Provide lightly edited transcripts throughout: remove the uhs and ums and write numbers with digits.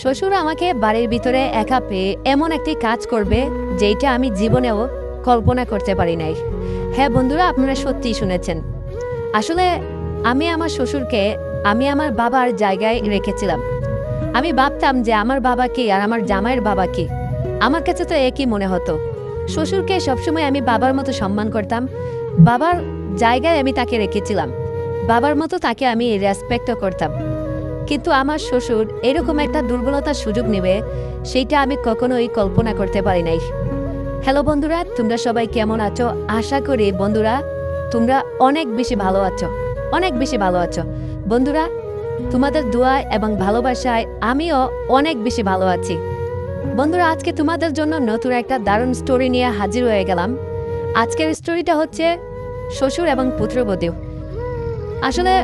শ্বশুর আমাকে বাড়ির ভিতরে একা পেয়ে এমন একটি কাজ করবে যেটা আমি জীবনেও কল্পনা করতে পারি নাই। হ্যাঁ বন্ধুরা, আপনারা সত্যিই শুনেছেন। আসলে আমি আমার শ্বশুরকে আমি আমার বাবার জায়গায় রেখেছিলাম। আমি ভাবতাম যে আমার বাবা কি আর আমার জামাইয়ের বাবা কি, আমার কাছে তো একই মনে হতো। শ্বশুরকে সবসময় আমি বাবার মতো সম্মান করতাম, বাবার জায়গায় আমি তাকে রেখেছিলাম, বাবার মতো তাকে আমি রেসপেক্টও করতাম। কিন্তু আমার শ্বশুর এরকম একটা দুর্বলতার সুযোগ নেবে সেইটা আমি কখনোই কল্পনা করতে পারি নাই। হ্যালো বন্ধুরা, তোমরা সবাই কেমন আছো? আশা করি বন্ধুরা তোমরা অনেক বেশি ভালো আছো, অনেক বেশি ভালো আছো। বন্ধুরা, তোমাদের দোয়া এবং ভালোবাসায় আমিও অনেক বেশি ভালো আছি। বন্ধুরা, আজকে তোমাদের জন্য নতুন একটা দারুণ স্টোরি নিয়ে হাজির হয়ে গেলাম। আজকের স্টোরিটা হচ্ছে শ্বশুর এবং পুত্রবধূ। আসলে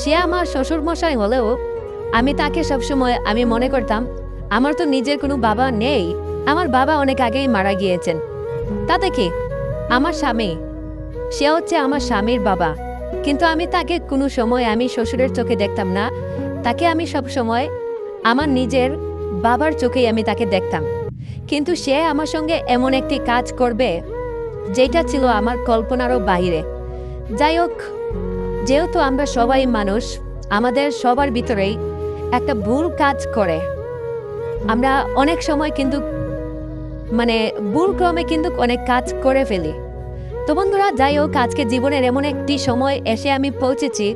সে আমার শ্বশুর মশাই হলেও আমি তাকে সবসময় আমি মনে করতাম আমার তো নিজের কোনো বাবা নেই, আমার বাবা অনেক আগেই মারা গিয়েছেন। তাতে কি, আমার স্বামী, সে হচ্ছে আমার স্বামীর বাবা, কিন্তু আমি তাকে কোনো সময় আমি শ্বশুরের চোখে দেখতাম না, তাকে আমি সব সময় আমার নিজের বাবার চোখেই আমি তাকে দেখতাম। কিন্তু সে আমার সঙ্গে এমন একটি কাজ করবে যেটা ছিল আমার কল্পনারও বাইরে। যাই হোক, যেহেতু আমরা সবাই মানুষ, আমাদের সবার ভিতরেই একটা ভুল কাজ করে, আমরা অনেক সময় কিন্তু ভুল ক্রমে কিন্তু অনেক কাজ করে ফেলি। তো বন্ধুরা, যাই হোক, আজকে জীবনের এমন একটি সময় এসে আমি পৌঁছেছি,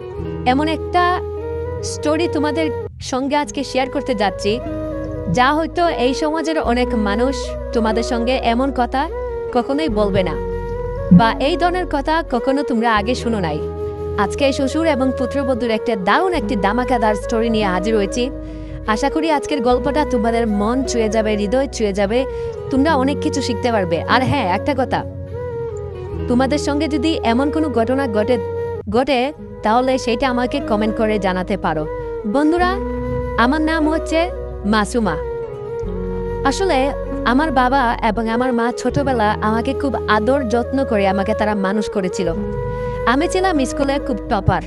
এমন একটা স্টোরি তোমাদের সঙ্গে আজকে শেয়ার করতে যাচ্ছি যা হয়তো এই সমাজের অনেক মানুষ তোমাদের সঙ্গে এমন কথা কখনোই বলবে না, বা এই ধরনের কথা কখনো তোমরা আগে শুনো নাই। আজকে শ্বশুর এবং পুত্রবধূর একটা দারুণ একটি ধামাকাদার স্টোরি নিয়ে হাজির হয়েছি। আশা করি আজকের গল্পটা তোমাদের মন ছুঁয়ে যাবে, হৃদয় ছুঁয়ে যাবে, তোমরা অনেক কিছু শিখতে পারবে। আর হ্যাঁ, একটা কথা, তোমাদের সঙ্গে যদি এমন কোনো ঘটনা ঘটে তাহলে সেটা আমাকে কমেন্ট করে জানাতে পারো। বন্ধুরা, আমার নাম হচ্ছে মাসুমা। আসলে আমার বাবা এবং আমার মা ছোটবেলা আমাকে খুব আদর যত্ন করে আমাকে তারা মানুষ করেছিল। আমি ছিলাম স্কুলে খুব টপার,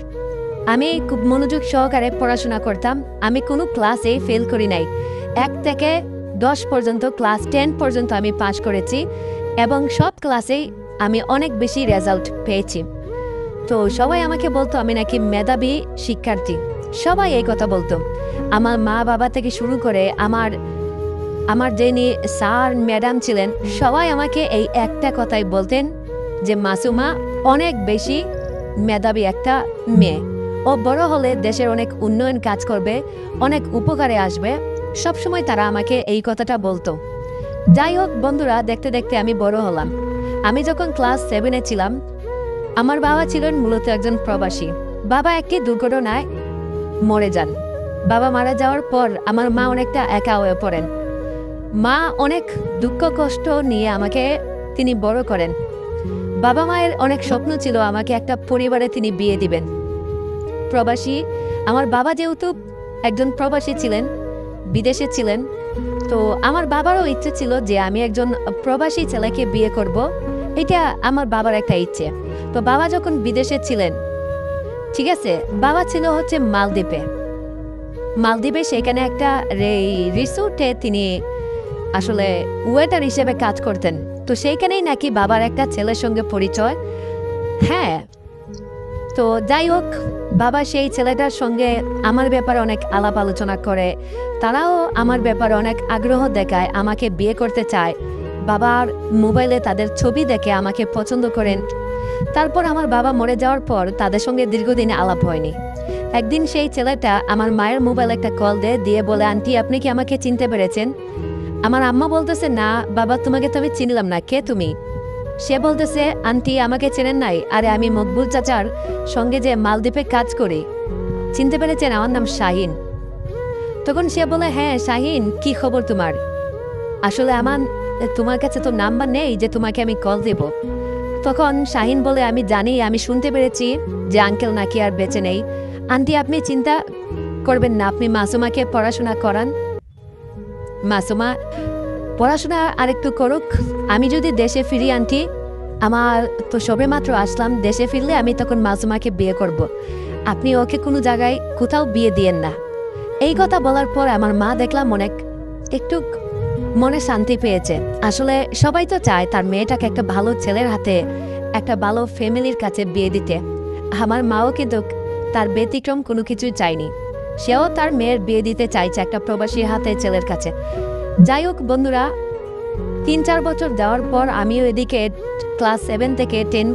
আমি খুব মনোযোগ সহকারে পড়াশোনা করতাম, আমি কোনো ক্লাসে ফেল করি নাই। 1 থেকে 10 পর্যন্ত, ক্লাস 10 পর্যন্ত আমি পাস করেছি এবং সব ক্লাসেই আমি অনেক বেশি রেজাল্ট পেয়েছি। তো সবাই আমাকে বলতো আমি নাকি মেধাবী শিক্ষার্থী, সবাই এই কথা বলতো। আমার মা বাবা থেকে শুরু করে আমার যিনি স্যার ম্যাডাম ছিলেন, সবাই আমাকে এই একটা কথাই বলতেন যে মাসুমা অনেক বেশি মেধাবী একটা মেয়ে, ও বড় হলে দেশের অনেক উন্নয়ন কাজ করবে, অনেক উপকারে আসবে। সবসময় তারা আমাকে এই কথাটা বলতো। যাই হোক বন্ধুরা, দেখতে দেখতে আমি বড় হলাম। আমি যখন ক্লাস 7-এ ছিলাম, আমার বাবা ছিলেন মূলত একজন প্রবাসী। বাবা একটি দুর্ঘটনায় মরে যান। বাবা মারা যাওয়ার পর আমার মা অনেকটা একা হয়ে পড়েন। মা অনেক দুঃখ কষ্ট নিয়ে আমাকে তিনি বড় করেন। বাবা মায়ের অনেক স্বপ্ন ছিল আমাকে একটা পরিবারে তিনি বিয়ে দিবেন। প্রবাসী, আমার বাবা যেহেতু একজন প্রবাসী ছিলেন, বিদেশে ছিলেন, তো আমার বাবারও ইচ্ছে ছিল যে আমি একজন প্রবাসী ছেলেকে বিয়ে করব, এটা আমার বাবার একটা ইচ্ছে। তো বাবা যখন বিদেশে ছিলেন, ঠিক আছে, বাবা ছিল হচ্ছে মালদ্বীপে, সেখানে একটা রিসোর্টে তিনি আসলে ওয়েটার হিসেবে কাজ করতেন। তো সেইখানেই নাকি বাবার একটা ছেলের সঙ্গে পরিচয়। হ্যাঁ, তো যাই হোক, বাবা সেই ছেলেটার সঙ্গে আমার ব্যাপারে অনেক আলাপ আলোচনা করে, তারাও আমার ব্যাপারে অনেক আগ্রহ দেখায়, আমাকে বিয়ে করতে চায়। বাবার মোবাইলে তাদের ছবি দেখে আমাকে পছন্দ করেন। তারপর আমার বাবা মরে যাওয়ার পর তাদের সঙ্গে দীর্ঘদিন আলাপ হয়নি। একদিন সেই ছেলেটা আমার মায়ের মোবাইলে একটা কল দিয়ে বলে, আন্টি আপনি কি আমাকে চিনতে পেরেছেন? আমার আম্মা বলতেছে, না বাবা, তোমাকে তো আমি চিনলাম না, কে তুমি? সে বলতেছে, আন্টি আমাকে চেনেন নাই? আরে আমি মকবুল চাচার সঙ্গে যে মালদ্বীপে কাজ করি, চিনতে পেরেছেন? আমার নাম শাহিন। তখন সে বলে, হ্যাঁ শাহিন, কি খবর তোমার? আসলে তোমার কাছে তো নাম্বার নেই যে তোমাকে আমি কল দেব। তখন শাহিন বলে, আমি জানি, আমি শুনতে পেরেছি যে আঙ্কেল নাকি আর বেঁচে নেই। আন্টি আপনি চিন্তা করবেন না, আপনি মাসুমাকে পড়াশোনা করান। মাসুমা পড়াশোনা আরেকটু করুক, আমি যদি দেশে ফিরি আন্টি, আমার তো সবে মাত্র আসলাম, দেশে ফিরলে আমি তখন মাসুমাকে বিয়ে করব। আপনি ওকে কোনো জায়গায় কোথাও বিয়ে দিয়েন না, এই কথা বলার পর আমার মা দেখলাম অনেক একটু মনে শান্তি পেয়েছে। আসলে সবাই তো চায় তার মেয়েটাকে একটা ভালো ছেলের হাতে, একটা ভালো ফ্যামিলির কাছে বিয়ে দিতে। আমার মাও কিন্তু তার ব্যতিক্রম কোনো কিছুই চায়নি, সেও তার মেয়ের বিয়ে দিতে চাইছে একটা প্রবাসী হাতে ছেলের কাছে। যাই হোক বন্ধুরা, 3-4 বছর যাওয়ার পর আমিও এদিকে ক্লাস 7 থেকে 10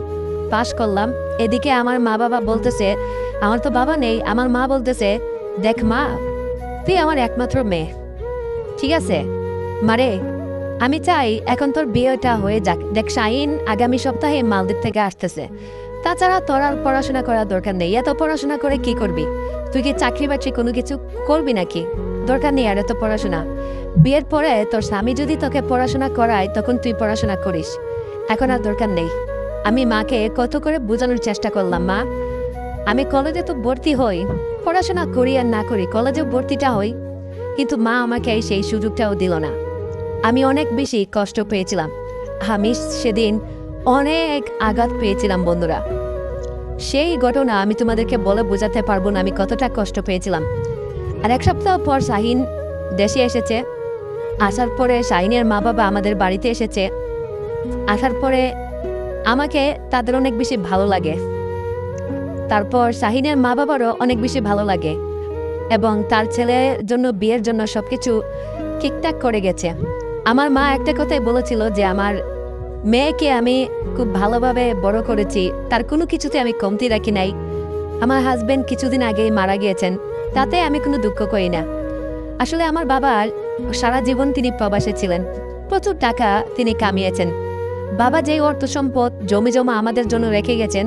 পাশ করলাম। এদিকে আমার মা বাবা বলতেছে, আমার তো বাবা নেই, আমার মা বলতেছে, দেখ মা, তুই আমার একমাত্র মেয়ে, ঠিক আছে মারে, আমি চাই এখন তোর বিয়েটা হয়ে যাক। দেখ শাহিন আগামী সপ্তাহে মালদ্বীপ থেকে আসতেছে, তাছাড়া তোর আর পড়াশোনা করার দরকার নেই। এত পড়াশোনা করে কি করবি? তুই কি চাকরি বাকরি কোনো কিছু করবি নাকি? দরকার নেই আর এত পড়াশোনা। বিয়ের পরে তোর স্বামী যদি তোকে পড়াশোনা করায় তখন তুই পড়াশোনা করিস, এখন আর দরকার নেই। আমি মাকে কত করে বোঝানোর চেষ্টা করলাম, মা আমি কলেজে তো ভর্তি হই, পড়াশোনা করি আর না করি কলেজে ভর্তিটা হই, কিন্তু মা আমাকে সেই সুযোগটাও দিল না। আমি অনেক বেশি কষ্ট পেয়েছিলাম, আমি সেদিন অনেক আঘাত পেয়েছিলাম বন্ধুরা। সেই ঘটনা আমি তোমাদেরকে বলে বোঝাতে পারবো না আমি কতটা কষ্ট পেয়েছিলাম। আর 1 সপ্তাহ পর শাহিন দেশে এসেছে। আসার পরে শাহিনের মা বাবা আমাদের বাড়িতে এসেছে। আসার পরে আমাকে তাদের অনেক বেশি ভালো লাগে, তারপর শাহিনের মা বাবারও অনেক বেশি ভালো লাগে, এবং তার ছেলের জন্য বিয়ের জন্য সবকিছু ঠিকঠাক করে গেছে। আমার মা একটা কথাই বলেছিল যে আমার মেয়েকে আমি খুব ভালোভাবে বড় করেছি, তার কোনো কিছুতে আমি কমতি রাখি নাই। আমার হাজবেন্ড কিছুদিন আগেই মারা গিয়েছেন, তাতে আমি কোনো দুঃখ করি না। আসলে আমার বাবা সারা জীবন তিনি প্রবাসে ছিলেন, প্রচুর টাকা তিনি কামিয়েছেন। বাবা যেই অর্থ সম্পদ জমি জমা আমাদের জন্য রেখে গেছেন,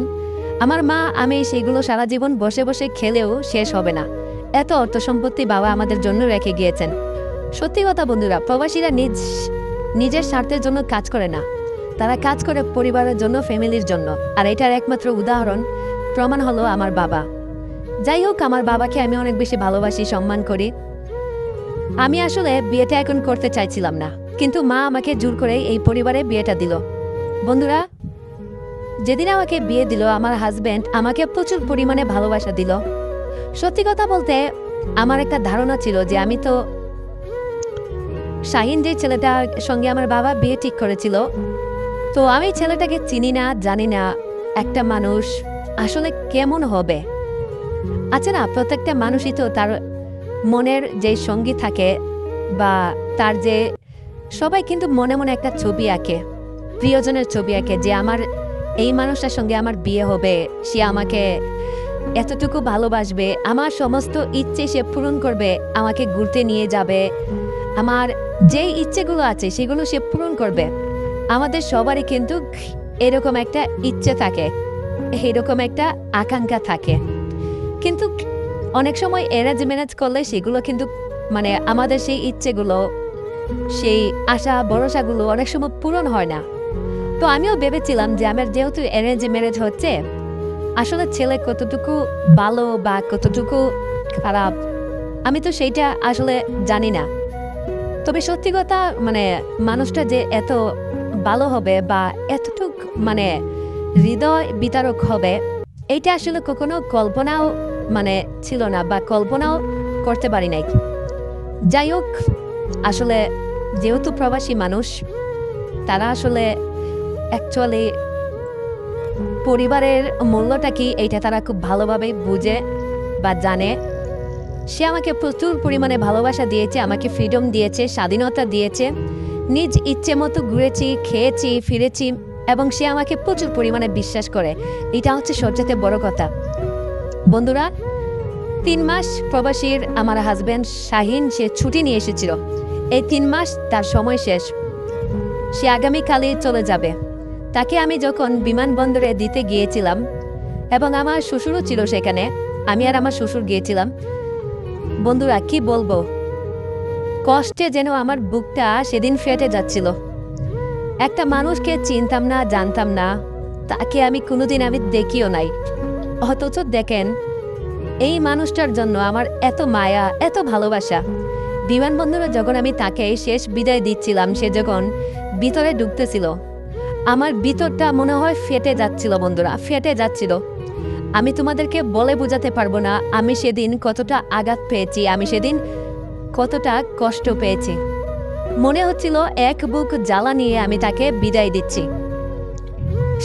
আমার মা আমি সেগুলো সারা জীবন বসে বসে খেলেও শেষ হবে না, এত অর্থ সম্পত্তি বাবা আমাদের জন্য রেখে গিয়েছেন। সত্যি কথা বন্ধুরা, প্রবাসীরা নিজের স্বার্থের জন্য কাজ করে না, তারা কাজ করে পরিবারের জন্য, ফ্যামিলির জন্য। আর এটার একমাত্র উদাহরণ প্রমাণ হলো আমার বাবা। যাই হোক, আমার বাবাকে আমি অনেক বেশি ভালোবাসি, সম্মান করি। আমি আসলে বিয়েটা এখন করতে চাইছিলাম না, কিন্তু মা আমাকে জোর করে এই পরিবারে বিয়েটা দিল। বন্ধুরা, যেদিন আমাকে বিয়ে দিল আমার হাজবেন্ড আমাকে প্রচুর পরিমাণে ভালোবাসা দিল। সত্যি কথা বলতে আমার একটা ধারণা ছিল যে আমি তো শাহিন যে ছেলেটার সঙ্গে আমার বাবা বিয়ে ঠিক করেছিল, তো আমি ছেলেটাকে চিনি না, জানি না একটা মানুষ আসলে কেমন হবে। আচ্ছা না, প্রত্যেকটা মানুষই তো তার মনের যে সঙ্গী থাকে বা তার যে, সবাই কিন্তু মনে মনে একটা ছবি আঁকে, প্রিয়জনের ছবি আঁকে যে আমার এই মানুষটার সঙ্গে আমার বিয়ে হবে, সে আমাকে এতটুকু ভালোবাসবে, আমার সমস্ত ইচ্ছে সে পূরণ করবে, আমাকে ঘুরতে নিয়ে যাবে, আমার যেই ইচ্ছেগুলো আছে সেগুলো সে পূরণ করবে। আমাদের সবারই কিন্তু এরকম একটা ইচ্ছে থাকে, এরকম একটা আকাঙ্ক্ষা থাকে, কিন্তু অনেক সময় অ্যারেঞ্জ ম্যারেজ করলে সেগুলো কিন্তু মানে আমাদের সেই ইচ্ছেগুলো, সেই আশা ভরসাগুলো অনেক সময় পূরণ হয় না। তো আমিও ভেবেছিলাম যে আমার যেহেতু অ্যারেঞ্জ ম্যারেজ হচ্ছে, আসলে ছেলে কতটুকু ভালো বা কতটুকু খারাপ আমি তো সেইটা আসলে জানি না। তবে সত্যি কথা মানে মানুষটা যে এত ভালো হবে বা এতটুক মানে হৃদয় বিতারক হবে, এইটা আসলে কখনো কল্পনাও মানে ছিল না বা কল্পনাও করতে পারি নাই। যাই হোক, আসলে যেহেতু প্রবাসী মানুষ, তারা আসলে অ্যাকচুয়ালি পরিবারের মূল্যটা কি এইটা তারা খুব ভালোভাবে বুঝে বা জানে। সে আমাকে প্রচুর পরিমাণে ভালোবাসা দিয়েছে, আমাকে ফ্রিডম দিয়েছে, স্বাধীনতা দিয়েছে, নিজ ইচ্ছে মতো ঘুরেছি, খেয়েছি, ফিরেছি, এবং সে আমাকে প্রচুর পরিমাণে বিশ্বাস করে। এটা হচ্ছে সবচেয়ে বড় কথা। বন্ধুরা, 3 মাস প্রবাসীর আমার হাজব্যান্ড শাহিন সে ছুটি নিয়ে এসেছিল। এই 3 মাস তার সময় শেষ, সে আগামীকালই চলে যাবে। তাকে আমি যখন বিমানবন্দরে দিতে গিয়েছিলাম, এবং আমার শ্বশুরও ছিল সেখানে, আমি আর আমার শ্বশুর গিয়েছিলাম। বন্ধুরা কি বলবো, কষ্টে যেন আমার বুকটা সেদিন ফেটে যাচ্ছিল। একটা মানুষকে চিনতাম না, জানতাম না, তাকে আমি কোনোদিন দেখিও নাই, অথচ দেখেন এই মানুষটার জন্য আমার এত মায়া, এত ভালোবাসা। বিমানবন্দরে যখন আমি তাকে শেষ বিদায় দিচ্ছিলাম, সে যখন ভিতরে ঢুকতেছিল, আমার ভিতরটা মনে হয় ফেটে যাচ্ছিল বন্ধুরা, ফেটে যাচ্ছিল। আমি তোমাদেরকে বলে বোঝাতে পারবো না আমি সেদিন কতটা আঘাত পেয়েছি, আমি সেদিন কতটা কষ্ট পেয়েছি। মনে হচ্ছিল এক বুক জ্বালা নিয়ে আমি তাকে বিদায় দিচ্ছি।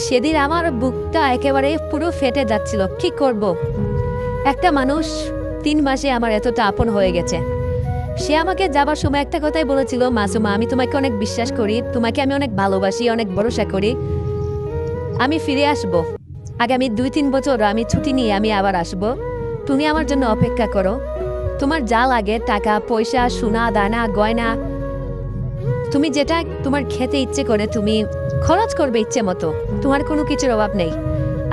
সেদিন আমার বুকটা একেবারে পুরো ফেটে যাচ্ছিল। কি করব? একটা মানুষ 3 মাসে আমার এতটা আপন হয়ে গেছে। সে আমাকে যাবার সময় একটা কথাই বলেছিল, মাসুমা আমি তোমাকে অনেক বিশ্বাস করি, তোমাকে আমি অনেক ভালোবাসি, অনেক ভরসা করি, আমি ফিরে আসব, আগামী 2-3 বছর আমি ছুটি নিয়ে আমি আবার আসব, তুমি আমার জন্য অপেক্ষা করো, তোমার যা লাগে টাকা পয়সা সোনা দানা গয়না তুমি যেটা তোমার খেতে ইচ্ছে করে তুমি খরচ করবে ইচ্ছে মতো, তোমার কোনো কিছুর অভাব নেই।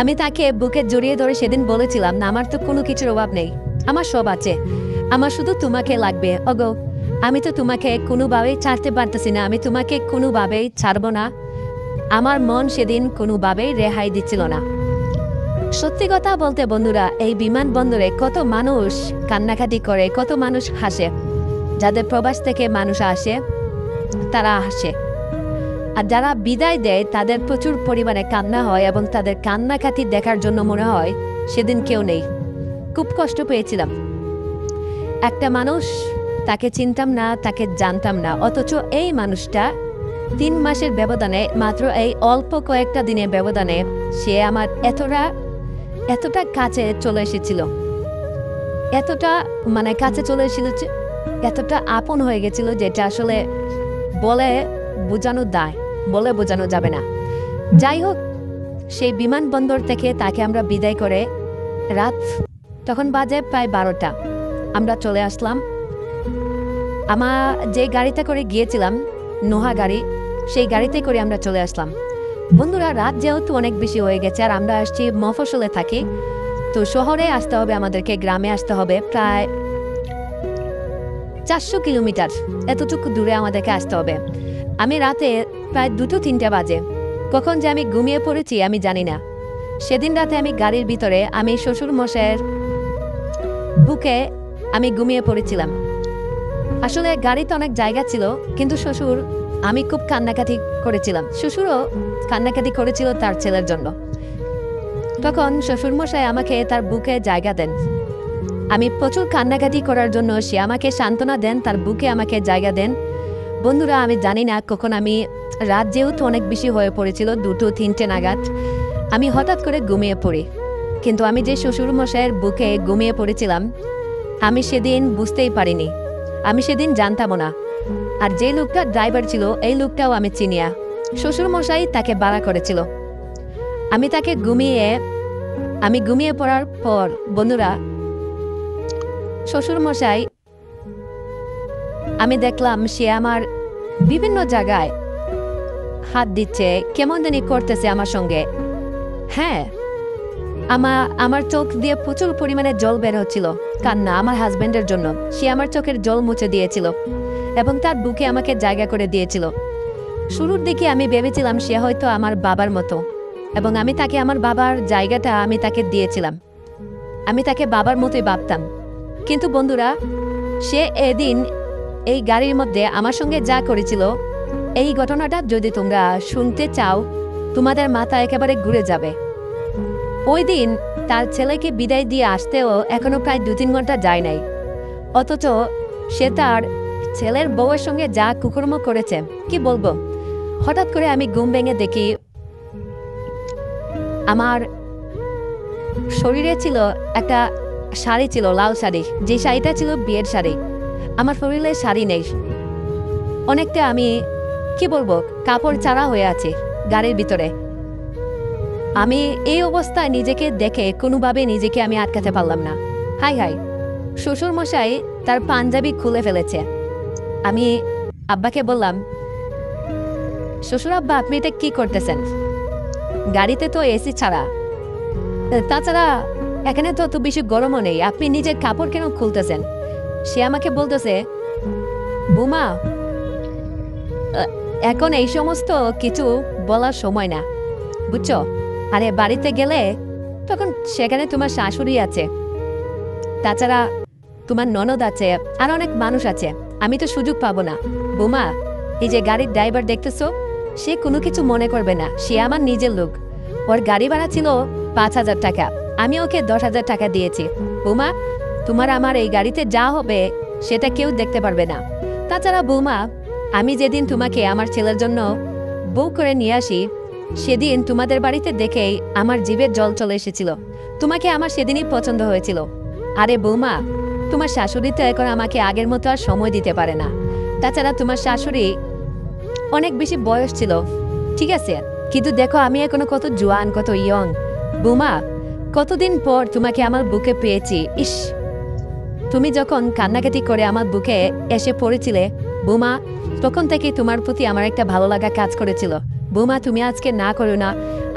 আমি তাকে বুকে জড়িয়ে ধরে সেদিন বলেছিলাম, না আমার তো কোনো কিছুর অভাব নেই, আমার সব আছে, আমার শুধু তোমাকে লাগবে। ওগো আমি তো তোমাকে কোনোভাবেই ছাড়তে পারতেছি না, আমি তোমাকে কোনোভাবেই ছাড়বো না। আমার মন সেদিন কোনোভাবেই রেহাই দিচ্ছিল না। সত্যি কথা বলতে বন্ধুরা, এই বিমানবন্দরে কত মানুষ কান্নাকাটি করে, কত মানুষ হাসে, যাদের প্রবাস থেকে মানুষ আসে তারা হাসে, আর যারা বিদায় দেয় তাদের প্রচুর পরিমাণে কান্না হয় এবং তাদের কান্নাকাটি দেখার জন্য মনে হয় সেদিন কেউ নেই। খুব কষ্ট পেয়েছিলাম। একটা মানুষ, তাকে চিনতাম না, তাকে জানতাম না, অথচ এই মানুষটা 3 মাসের ব্যবধানে, মাত্র এই অল্প কয়েকটা দিনের ব্যবধানে সে আমার এতটা কাছে চলে এসেছিল, এতটা কাছে চলে এসেছিল, এতটা আপন হয়ে গেছিল, যেটা আসলে বলে বোঝানো যাবে না। যাই হোক, সেই বিমানবন্দর থেকে তাকে আমরা বিদায় করে রাত তখন বাজে প্রায় 12টা, আমরা চলে আসলাম। আমার যে গাড়িতে করে গিয়েছিলাম, নোহা গাড়ি, সেই গাড়িতে করে আমরা চলে আসলাম। বন্ধুরা রাত যেহেতু অনেক বেশি হয়ে গেছে, আর আমরা আসছি মফস্বলে থাকি, তো শহরে আসতে হবে আমাদেরকে, গ্রামে আসতে হবে প্রায় 400 কিলোমিটার, এতটুকু দূরে আমাদেরকে আসতে হবে। আমি রাতে প্রায় 2-3টে বাজে, কখন যে আমি ঘুমিয়ে পড়েছি আমি জানি না। সেদিন রাতে আমি গাড়ির ভিতরে আমি শ্বশুর মশাইয়ের বুকে আমি ঘুমিয়ে পড়েছিলাম। আসলে গাড়িতে অনেক জায়গা ছিল, কিন্তু শ্বশুর, আমি খুব কান্নাকাটি করেছিলাম, শ্বশুরও কান্নাকাটি করেছিল তার ছেলের জন্য। তখন শ্বশুর মশাই আমাকে তার বুকে জায়গা দেন, আমি প্রচুর কান্নাকাটি করার জন্য সে আমাকে সান্ত্বনা দেন, তার বুকে আমাকে জায়গা দেন। বন্ধুরা আমি জানি না কখন আমি, রাত যেহেতু অনেক বেশি হয়ে পড়েছিল, 2-3টে নাগাদ আমি হঠাৎ করে ঘুমিয়ে পড়ি। কিন্তু আমি যে শ্বশুর মশাইয়ের বুকে ঘুমিয়ে পড়েছিলাম আমি সেদিন বুঝতেই পারিনি, আমি সেদিন জানতামও না। আর যে লোকটা ড্রাইভার ছিল এই লোকটাও আমি চিনিয়া, শ্বশুর মশাই তাকে ভাড়া করেছিল। আমি তাকে ঘুমিয়ে পড়ার পর বন্ধুরা, শ্বশুর মশাই, আমি দেখলাম সে আমার বিভিন্ন জায়গায় হাত দিচ্ছে, কেমন জানি করতেছে আমার সঙ্গে। হ্যাঁ, আমার চোখ দিয়ে প্রচুর পরিমাণে জল বের হচ্ছিল, কান্না আমার হাজবেন্ডের জন্য। সে আমার চোখের জল মুছে দিয়েছিল এবং তার বুকে আমাকে জায়গা করে দিয়েছিল। শুরুর দিকে আমি ভেবেছিলাম সে হয়তো আমার বাবার মতো, এবং আমি তাকে আমার বাবার জায়গাটা আমি তাকে দিয়েছিলাম, আমি তাকে বাবার মতোই ভাবতাম। কিন্তু বন্ধুরা, সে এদিন এই গাড়ির মধ্যে আমার সঙ্গে যা করেছিল, এই ঘটনাটা যদি তোমরা শুনতে চাও তোমাদের মাথা একেবারে ঘুরে যাবে। ওই দিন তার ছেলেকে বিদায় দিয়ে আসতেও এখনো প্রায় 2-3 ঘন্টা যায় নাই, অথচ সে তার ছেলের বউয়ের সঙ্গে যা কুকর্ম করেছে কি বলবো। হঠাৎ করে আমি ঘুম ভেঙে দেখি আমার শরীরে ছিল একটা শাড়ি, ছিল লাল শাড়ি, যে শাড়িটা ছিল বিয়ের শাড়ি। আমার শরীরে শাড়ি নেই, অনেকটা আমি কি বলবো কাপড় ছাড়া হয়ে আছে গাড়ির ভিতরে। আমি এই অবস্থায় নিজেকে দেখে কোনোভাবে নিজেকে আমি আটকাতে পারলাম না। হাই হাই, শ্বশুর মশাই তার পাঞ্জাবি খুলে ফেলেছে। আমি আব্বাকে বললাম, শ্বশুর আব্বা আপনি এটা কি করতেছেন? গাড়িতে তো এসি ছাড়া, তাছাড়া এখানে তো অত বেশি গরমও নেই, আপনি নিজের কাপড় কেন খুলতেছেন? সে আমাকে বলতেছে, বুমা এখন এই সমস্ত কিছু বলার সময় না, বুঝছো? আরে বাড়িতে গেলে তখন সেখানে তোমার শাশুড়ি আছে, তাছাড়া তোমার ননদ আছে, আর অনেক মানুষ আছে, আমি তো সুযোগ পাবো না। বুমা, এই যে গাড়ির ড্রাইভার দেখতেছো, সে কোনো কিছু মনে করবে না, সে আমার নিজের লোক। ওর গাড়ি ভাড়া ছিল 5,000 টাকা, আমি ওকে 10,000 টাকা দিয়েছি। বৌমা, তোমার আমার এই গাড়িতে যা হবে সেটা কেউ দেখতে পারবে না। তাছাড়া বৌমা, আমি যেদিন তোমাকে আমার ছেলের জন্য বউ করে নিয়ে আসি সেদিন তোমাদের বাড়িতে দেখেই আমার জিভে জল চলে এসেছিল। তোমাকে আমার সেদিনই পছন্দ হয়েছিল। আরে বৌমা, তোমার শাশুড়ি তো এখন আমাকে আগের মতো আর সময় দিতে পারে না। তাছাড়া তোমার শাশুড়ি অনেক বেশি বয়স ছিল, ঠিক আছে, কিন্তু দেখো আমি এখনো কত জোয়ান, কত ইয়ং। বৌমা, কতদিন পর তোমাকে আমার বুকে পেয়েছি। ইস, তুমি যখন কান্নাকাটি করে আমার বুকে এসে পড়েছিলে বৌমা, তখন থেকে তোমার প্রতি আমার একটা ভালো লাগা কাজ করেছিল। বৌমা, তুমি আজকে না করো না,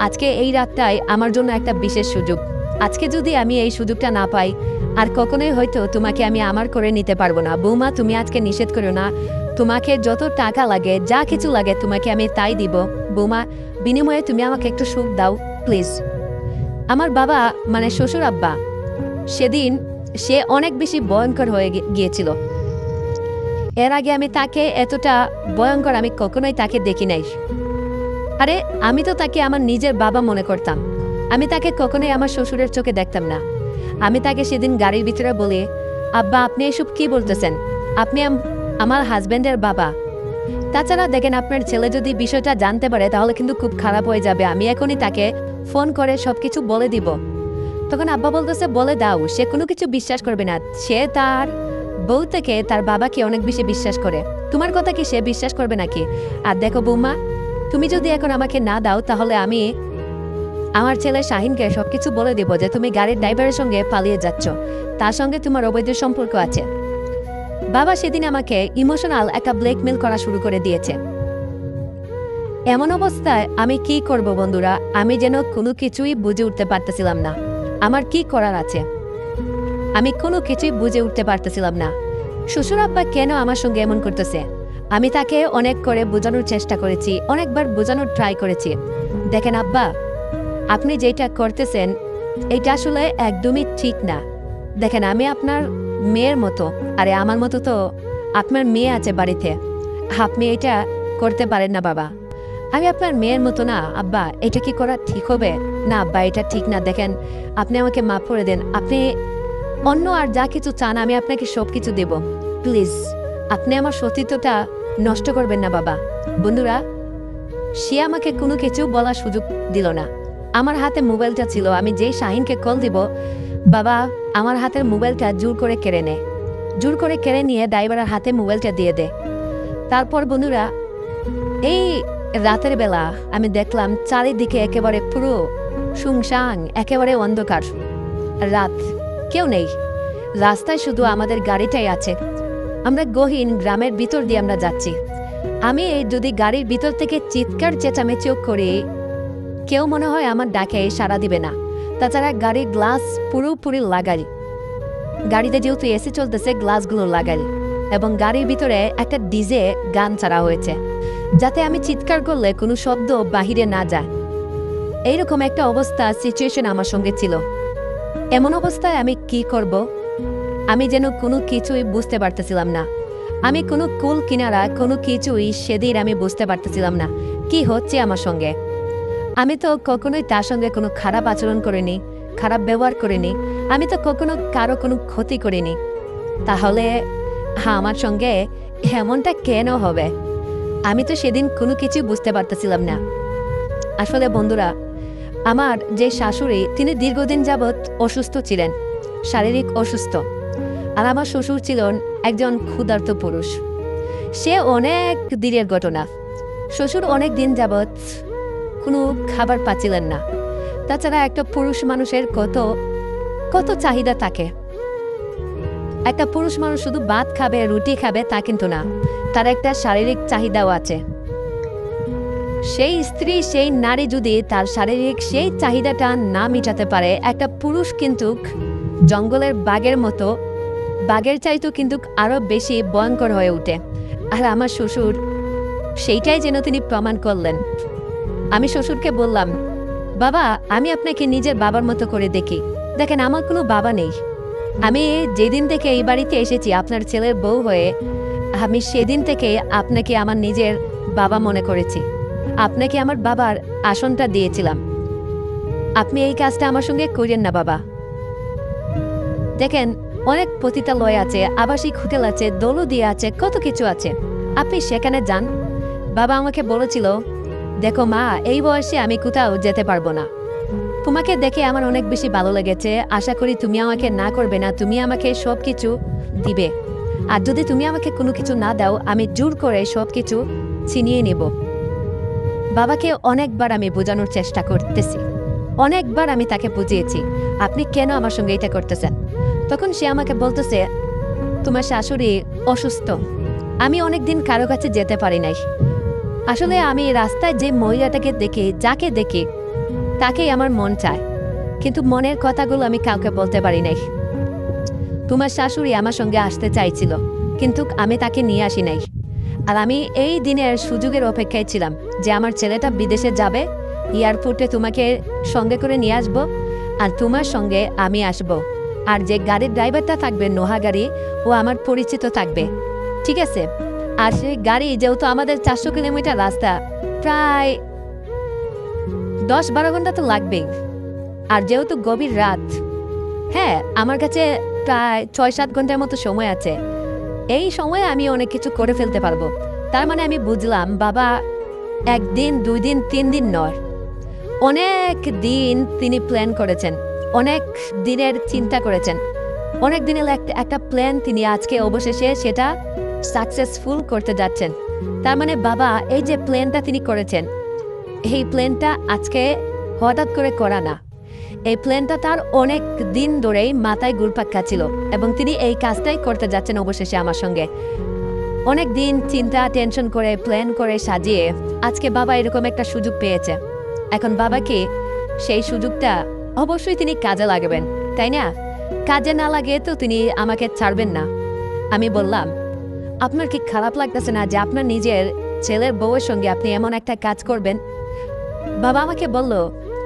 আজকে এই রাতটাই আমার জন্য একটা বিশেষ সুযোগ। আজকে যদি আমি এই সুযোগটা না পাই আর কখনোই হয়তো তোমাকে আমি আমার করে নিতে পারবো না। বৌমা, তুমি আজকে নিষেধ করো না। তোমাকে যত টাকা লাগে, যা কিছু লাগে তোমাকে আমি তাই দিব। বৌমা, বিনিময়ে তুমি আমাকে একটু সুখ দাও প্লিজ। আমার বাবা মানে শ্বশুর আব্বা সেদিন সে অনেক বেশি ভয়ঙ্কর হয়ে গিয়েছিল। এর আগে আমি তাকে এতটা ভয়ঙ্কর আমি কখনোই তাকে দেখি নাই। আরে আমি তো তাকে আমার নিজের বাবা মনে করতাম। আমি তাকে কখনোই আমার শ্বশুরের চোখে দেখতাম না। আমি তাকে সেদিন গাড়ির ভিতরে বলি, আব্বা আপনি এসব কি বলতেছেন? আপনি আমার হাজব্যান্ডের বাবা। তাছাড়া দেখেন, আপনার ছেলে যদি বিষয়টা জানতে পারে তাহলে কিন্তু খুব খারাপ হয়ে যাবে। আমি এখনই তাকে ফোন করে সবকিছু বলে দিব। তখন আব্বা বলতেছে, বলে দাও, সে কোনো কিছু বিশ্বাস করবে না। সে তার বউ থেকে তার বাবাকে অনেক বেশি বিশ্বাস করে। তোমার কথা কি সে বিশ্বাস করবে নাকি? আর দেখো বৌমা, তুমি যদি এখন আমাকে না দাও তাহলে আমি আমার ছেলে শাহিনকে সবকিছু বলে দেব যে তুমি গাড়ির ড্রাইভারের সঙ্গে পালিয়ে যাচ্ছ, তার সঙ্গে তোমার অবৈধ সম্পর্ক আছে। বাবা সেদিন আমাকে ইমোশনাল একটা ব্ল্যাকমেল করা শুরু করে দিয়েছে। এমন অবস্থায় আমি কি করব বন্ধুরা? আমি যেন কোনো কিছুই বুঝে উঠতে পারতেছিলাম না আমার কি করার আছে। আমি কোনো কিছুই বুঝে উঠতে পারতেছিলাম না শ্বশুর আব্বা কেন আমার সঙ্গে এমন করতেছে। আমি তাকে অনেক করে বোঝানোর চেষ্টা করেছি, অনেকবার বোঝানোর ট্রাই করেছি। দেখেন আব্বা, আপনি যেটা করতেছেন এটা আসলে একদমই ঠিক না। দেখেন, আমি আপনার মেয়ের মতো, আরে আমার মতো তো আপনার মেয়ে আছে বাড়িতে, আপনি এটা করতে পারেন না বাবা। আমি আপনার মেয়ের মতো না আব্বা, এটা কি করা ঠিক হবে? না আব্বা, এটা ঠিক না। দেখেন, আপনি আমাকে মাফ করে দেন। আপনি অন্য আর যা কিছু চান আমি আপনাকে সব কিছু দেব। প্লিজ আপনি আমার সতীত্বটা নষ্ট করবেন না বাবা। বন্ধুরা, সে আমাকে কোনো কিছু বলার সুযোগ দিল না। আমার হাতে মোবাইলটা ছিল, আমি যেই শাহিনকে কল দিব, বাবা আমার হাতের মোবাইলটা জোর করে কেড়ে নেয়। জোর করে কেড়ে নিয়ে ড্রাইভারের হাতে মোবাইলটা দিয়ে দেয়। তারপর বন্ধুরা, এই রাতের বেলা আমি দেখলাম চারিদিকে একেবারে পুরো শুনশান, একেবারে অন্ধকার রাত, কেউ নেই। রাস্তায় শুধু আমাদের গাড়িটাই আছে। আমরা গহীন গ্রামের ভিতর দিয়ে আমরা যাচ্ছি। আমি যদি গাড়ির ভিতর থেকে চিৎকার চেঁচামেচিও করি, কেউ মনে হয় আমার ডাকে সাড়া দিবে না। তাছাড়া গাড়ির গ্লাস পুরোপুরি লাগাই, গাড়িতে যেহেতু এসি চলতেছে গ্লাসগুলো লাগাই, এবং গাড়ির ভিতরে একটা ডিজে গান ছাড়া হয়েছে যাতে আমি চিৎকার করলে কোনো শব্দ বাহিরে না যায়। এইরকম একটা অবস্থা, সিচুয়েশন আমার সঙ্গে ছিল। এমন অবস্থায় আমি কি করব আমি যেন কোনো কিছুই বুঝতে পারতেছিলাম না। আমি কোনো কুল কিনারা কোনো কিছুই সেদিন আমি বুঝতে পারতেছিলাম না কি হচ্ছে আমার সঙ্গে। আমি তো কখনোই তার সঙ্গে কোনো খারাপ আচরণ করিনি, খারাপ ব্যবহার করিনি। আমি তো কখনো কারো কোনো ক্ষতি করিনি। তাহলে আমার সঙ্গে এমনটা কেন হবে? আমি তো সেদিন কোনো কিছু বুঝতে পারতেছিলাম না। আসলে বন্ধুরা, আমার যে শাশুড়ি তিনি দীর্ঘদিন যাবৎ অসুস্থ ছিলেন, শারীরিক অসুস্থ। আর আমার শ্বশুর ছিলেন একজন ক্ষুধার্ত পুরুষ। সে অনেক দিনের ঘটনা। শ্বশুর অনেক দিন যাবৎ কোনো খাবার পাচ্ছিলেন না। তাছাড়া একটা পুরুষ মানুষের কত কত চাহিদা থাকে। একটা পুরুষ মানুষ শুধু ভাত খাবে, রুটি খাবে তা কিন্তু না, তার একটা শারীরিক চাহিদাও আছে। সেই স্ত্রী, সেই নারী যদি তার শারীরিক সেই চাহিদাটা না মেটাতে পারে, একটা পুরুষ কিন্তু জঙ্গলের বাঘের মতো, বাঘের চাইতেও কিন্তু আরো বেশি ভয়ঙ্কর হয়ে ওঠে। আর আমার শ্বশুর সেইটাই যেন তিনি প্রমাণ করলেন। আমি শ্বশুরকে বললাম, বাবা আমি আপনাকে নিজের বাবার মতো করে দেখি। দেখেন, আমার কোনো বাবা নেই। আমি যেদিন থেকে এই বাড়িতে এসেছি আপনার ছেলের বউ হয়ে, আমি সেদিন থেকে আপনাকে আমার নিজের বাবা মনে করেছি। আপনাকে আমার বাবার আসনটা দিয়েছিলাম। আপনি এই কাজটা আমার সঙ্গে করেন না বাবা। দেখেন, অনেক পতিতালয় আছে, আবাসিক হোটেল আছে, দৌলতদিয়া আছে, কত কিছু আছে, আপনি সেখানে যান। বাবা আমাকে বলেছিল, দেখো মা, এই বয়সে আমি কোথাও যেতে পারবো না। তোমাকে দেখে আমার অনেক বেশি ভালো লেগেছে, আশা করি তুমি আমাকে না করবে না, তুমি আমাকে সব কিছু দিবে। আর যদি তুমি আমাকে কোনো কিছু না দাও, আমি জোর করে সব কিছু ছিনিয়ে নেব। বাবাকে অনেকবার আমি বোঝানোর চেষ্টা করতেছি, অনেকবার আমি তাকে বুঝিয়েছি আপনি কেন আমার সঙ্গে এটা করতেছেন। তখন সে আমাকে বলতেছে, তোমার শাশুড়ি অসুস্থ, আমি অনেকদিন কারো কাছে যেতে পারি নাই। আসলে আমি রাস্তায় যে মহিলাটাকে দেখি, যাকে দেখি, তাকেই আমার মন চায়, কিন্তু মনের কথাগুলো আমি কাউকে বলতে পারি নাই। তোমার শাশুড়ি আমার সঙ্গে আসতে চাইছিল, কিন্তু আমি তাকে নিয়ে আসি নাই। আর আমি এই দিনের সুযোগের অপেক্ষায় ছিলাম যে আমার ছেলেটা বিদেশে যাবে, এয়ারপোর্টে তোমাকে সঙ্গে করে নিয়ে আসবো, আর তোমার সঙ্গে আমি আসব। আর যে গাড়ির ড্রাইভারটা থাকবে, নোহা গাড়ি, ও আমার পরিচিত থাকবে, ঠিক আছে? আর সেই গাড়ি, যেহেতু আমাদের 400 কিলোমিটার রাস্তা, প্রায় 10-12 ঘন্টা তো লাগবেই। আর যেহেতু গভীর রাত, হ্যাঁ, আমার কাছে প্রায় 6-7 ঘন্টার মতো সময় আছে। এই সময়ে আমি অনেক কিছু করে ফেলতে পারবো। তার মানে আমি বুঝলাম বাবা 1 দিন 2 দিন 3 দিন নয়, অনেক দিন তিনি প্ল্যান করেছেন, অনেক দিনের চিন্তা করেছেন, অনেক দিনের একটা প্ল্যান তিনি আজকে অবশেষে সেটা সাকসেসফুল করতে যাচ্ছেন। তার মানে বাবা এই যে প্ল্যানটা তিনি করেছেন, এই প্ল্যানটা আজকে হঠাৎ করে করা না। এই প্ল্যানটা তার অনেক দিন ধরেই মাথায় ঘুরপাক খাচ্ছিল, এবং তিনি এই কাজটাই করতে যাচ্ছেন অবশেষে আমার সঙ্গে। অনেক দিন চিন্তা টেনশন করে প্ল্যান করে সাজিয়ে আজকে বাবা এরকম একটা সুযোগ পেয়েছে। এখন বাবাকে সেই সুযোগটা অবশ্যই তিনি কাজে লাগাবেন, তাই না? কাজে না লাগে তো তিনি আমাকে ছাড়বেন না। আমি বললাম, আপনার কি খারাপ লাগতেছে না যে আপনার নিজের ছেলের বউয়ের সঙ্গে আপনি এমন একটা কাজ করবেন? বাবা আমাকে বলল,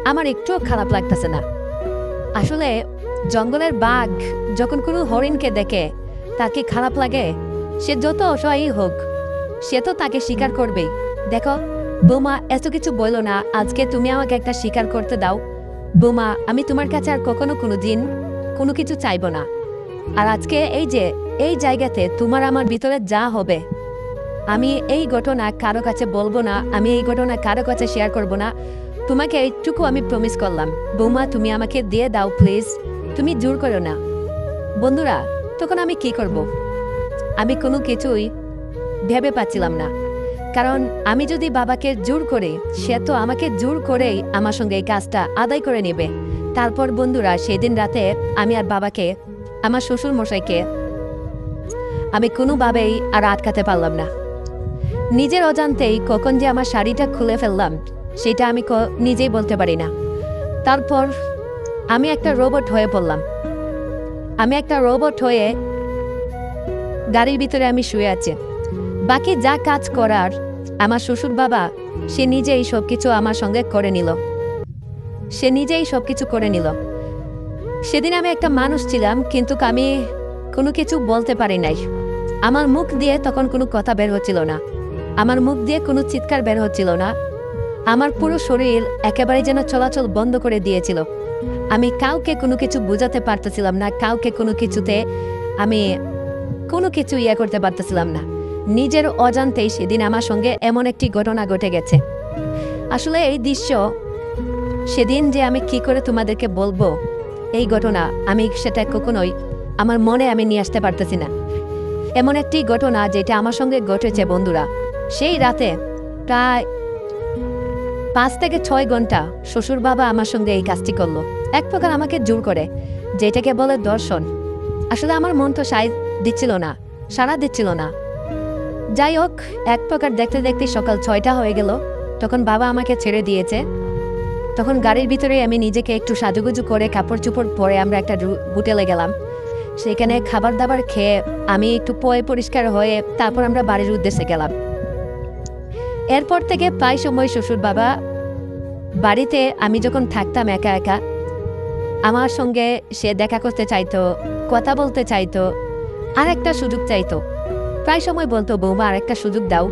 আমার একটুও খারাপ লাগতেছে না। আসলে জঙ্গলের বাঘ যখন কোনো হরিণকে দেখে, তার কি খারাপ লাগে? সে যত অসহায়ই হোক, সে তো তাকে স্বীকার করবেই। দেখো বৌমা, এত কিছু বলো না, আজকে তুমি আমাকে একটা স্বীকার করতে দাও। বৌমা, আমি তোমার কাছে আর কখনো কোনো দিন কোনো কিছু চাইব না। আর আজকে এই যে এই জায়গাতে তোমার আমার ভিতরে যা হবে, আমি এই ঘটনা কারো কাছে বলবো না, আমি এই ঘটনা কারো কাছে শেয়ার করব না। তোমাকে এইটুকু আমি প্রমিস করলাম। বৌমা, তুমি আমাকে দিয়ে দাও প্লিজ, তুমি জোর করো না। বন্ধুরা, তখন আমি কি করব? আমি কোনো কিছুই ভেবে পাচ্ছিলাম না, কারণ আমি যদি বাবাকে জোর করি, সে তো আমাকে জোর করেই আমার সঙ্গে এই কাজটা আদায় করে নেবে। তারপর বন্ধুরা, সেদিন রাতে আমি আর বাবাকে, আমার শ্বশুর মশাইকে আমি কোনোভাবেই আর আটকাতে পারলাম না। নিজের অজান্তেই কখন যে আমার শাড়িটা খুলে ফেললাম, সেটা আমি নিজেই বলতে পারি না। তারপর আমি একটা রোবট হয়ে পড়লাম। আমি একটা রোবট হয়ে গাড়ির ভিতরে আমি শুয়ে আছি। বাকি যা কাজ করার আমার শ্বশুর বাবা, সে নিজেই সবকিছু আমার সঙ্গে করে নিল, সে নিজেই সবকিছু করে নিল। সেদিন আমি একটা মানুষ ছিলাম, কিন্তু আমি কোনো কিছু বলতে পারি নাই। আমার মুখ দিয়ে তখন কোনো কথা বের হচ্ছিল না, আমার মুখ দিয়ে কোনো চিৎকার বের হচ্ছিল না। আমার পুরো শরীর একেবারে যেন চলাচল বন্ধ করে দিয়েছিল। আমি কাউকে কোনো কিছু বোঝাতে পারতেছিলাম না, কাউকে কোনো কিছুতে আমি কোনো কিছু করতে পারতেছিলাম না। নিজের অজান্তেই সেদিন আমার সঙ্গে এমন একটি ঘটনা ঘটে গেছে। আসলে এই দৃশ্য সেদিন যে আমি কি করে তোমাদেরকে বলবো, এই ঘটনা আমি সেটা কখনোই আমার মনে আমি নিয়ে আসতে পারতেছি না। এমন একটি ঘটনা যেটা আমার সঙ্গে ঘটেছে বন্ধুরা। সেই রাতে প্রায় 5 থেকে 6 ঘন্টা শ্বশুর বাবা আমার সঙ্গে এই কাজটি করলো, এক প্রকার আমাকে জোর করে, যেটাকে বলে দর্শন। আসলে আমার মন তো দিচ্ছিল না, সাড়া দিচ্ছিল না। যাই হোক, এক প্রকার দেখতে দেখতে সকাল 6টা হয়ে গেল। তখন বাবা আমাকে ছেড়ে দিয়েছে। তখন গাড়ির ভিতরে আমি নিজেকে একটু সাজুগুজু করে কাপড় চোপড় পরে আমরা একটা হোটেলে গেলাম। সেখানে খাবার দাবার খেয়ে আমি একটু পরিষ্কার হয়ে তারপর আমরা বাড়ির উদ্দেশ্যে গেলাম। এরপর থেকে প্রায় সময় শ্বশুর বাবা বাড়িতে আমি যখন থাকতাম একা একা, আমার সঙ্গে সে দেখা করতে চাইতো, কথা বলতে চাইতো, আর একটা সুযোগ চাইতো। প্রায় সময় বলতো, বৌমা আর একটা সুযোগ দাও।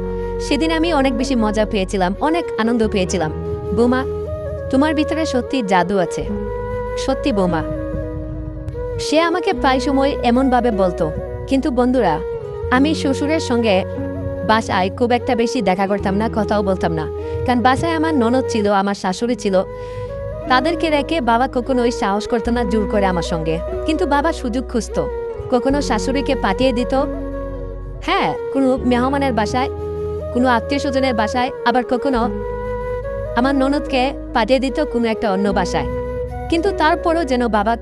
সেদিন আমি অনেক বেশি মজা পেয়েছিলাম, অনেক আনন্দ পেয়েছিলাম। বৌমা তোমার ভিতরে সত্যি জাদু আছে, সত্যি বোমা। সে আমাকে প্রায় সময় এমনভাবে বলতো। কিন্তু বন্ধুরা, আমি শ্বশুরের সঙ্গে বাসায় খুব একটা বেশি দেখা করতাম না, কথাও বলতাম না। কারণ বাসায় আমার ননদ ছিল, আমার শাশুড়ি ছিল। তাদেরকে রেখে বাবা কখনোই সাহস করতো না জোর করে আমার সঙ্গে। কিন্তু বাবা সুযোগ খুঁজতো, কখনো শাশুড়িকে পাঠিয়ে দিত, হ্যাঁ, কোনো মেহমানের বাসায়, কোনো আত্মীয় স্বজনের বাসায়, আবার কখনো আমার ননদকে পাঠিয়ে দিত কোনো একটা অন্য বাসায়। কিন্তু তারপরও যেন বাবা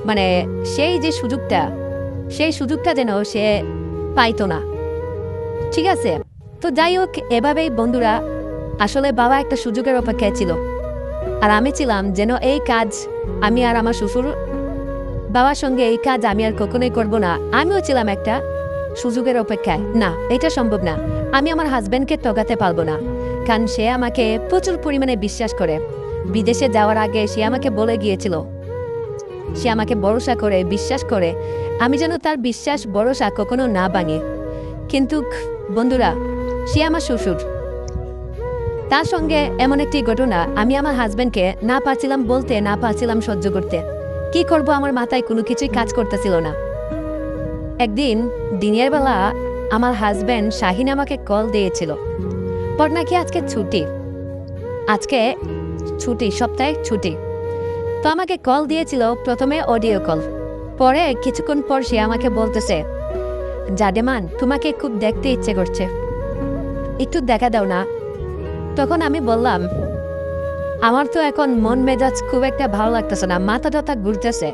মানে সেই সুযোগটা যেন সে পাইতো না। ঠিক আছে, তো যাই হোক, এভাবেই বন্ধুরা আসলে বাবা একটা সুযোগের অপেক্ষায় ছিল। আর আমি ছিলাম যেন এই কাজ আমি আর আমার শ্বশুর বাবার সঙ্গে এই কাজ আমি আর কখনোই করব না। আমিও ছিলাম একটা সুযোগের অপেক্ষায়। না, এটা সম্ভব না, আমি আমার হাজব্যান্ডকে ঠকাতে পারবো না। কারণ সে আমাকে প্রচুর পরিমাণে বিশ্বাস করে। বিদেশে যাওয়ার আগে সে আমাকে বলে গিয়েছিল, সে আমাকে ভরসা করে বিশ্বাস করে, আমি যেন তার বিশ্বাস ভরসা কখনো না ভাঙি। কিন্তু বন্ধুরা, সে আমার শ্বশুর। তার সঙ্গে এমন একটি ঘটনা, আমি আমার হাজব্যান্ডকে না পারছিলাম বলতে, না পারছিলাম সহ্য করতে। কি করব, আমার মাথায় কোনো কিছুই কাজ করতেছিল না। একদিন দিনের বেলা আমার হাজব্যান্ড শাহিন আমাকে কল দিয়েছিল, পর নাকি আজকে ছুটি, সপ্তাহে ছুটি। তো আমাকে কল দিয়েছিল, প্রথমে অডিও কল, পরে কিছুক্ষণ পর সে আমাকে বলতেছে, জাডেমান, তোমাকে খুব দেখতে ইচ্ছে করছে, একটু দেখা দাও না। তখন আমি বললাম, আমার তো এখন মন মেজাজ খুব একটা ভালো লাগতেছে না, মাথা টাথা ঘুরতেছে।